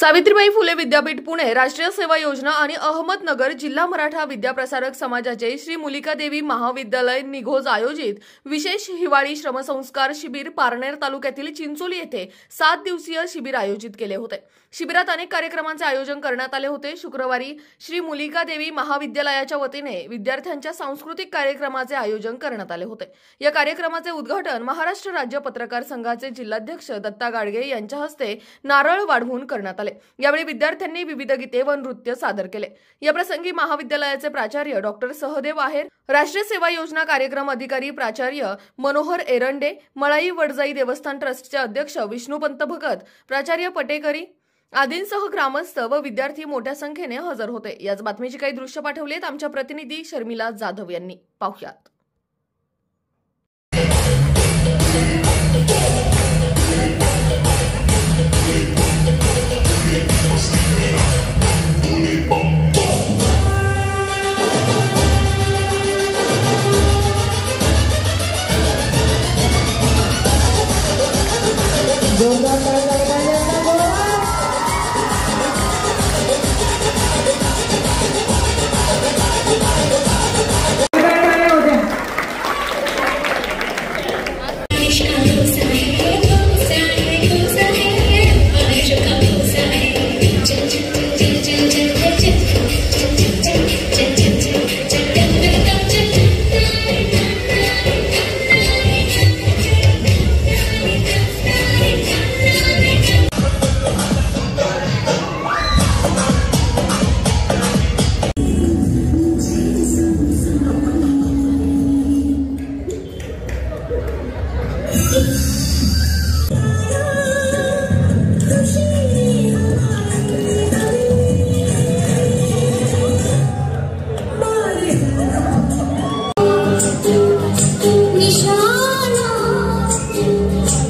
सावित्रीबाई फुले विद्यापीठ पुणे, राष्ट्रीय सेवा योजना आणि अहमदनगर जिल्हा मराठा विद्याप्रसारक समाजाचे श्री मुलिकादेवी महाविद्यालय निघोज आयोजित विशेष हिवाळी श्रमसंस्कार शिबिर पारनेर तालुक्यातील चिंचोली येथे 7 दिवसीय शिबिर आयोजित केले होते। शिबिरात अनेक कार्यक्रमांचे आयोजन करण्यात आले होते। शुक्रवारी श्री मुलिकादेवी महाविद्यालयाच्या वतीने विद्यार्थ्यांच्या सांस्कृतिक कार्यक्रमाचे आयोजन करण्यात आले होते। या कार्यक्रमाचे उद्घाटन महाराष्ट्र राज्य पत्रकार संघाचे जिल्हाध्यक्ष दत्ता गाडगे यांच्या हस्ते नारळ वाढवून करण्यात आले। यावेळी विद्यार्थ्यांनी विविध गीते व नृत्य सादर केले। या प्रसंगी महाविद्यालयाचे प्राचार्य डॉक्टर सहदेव आहेर, राष्ट्रीय सेवा योजना कार्यक्रम अधिकारी प्राचार्य मनोहर एरंडे, मळाई वडजाई देवस्थान ट्रस्टचे अध्यक्ष विष्णुपंत भगत, प्राचार्य पटेकरी आदींसह ग्रामस्थ व विद्यार्थी मोठ्या संख्येने हजर होते। याच बातमीची काही दृश्य पाठवलेत आमच्या प्रतिनिधी शर्मिला जाधव यांनी, पाहुयात।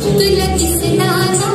तुला दिसला ना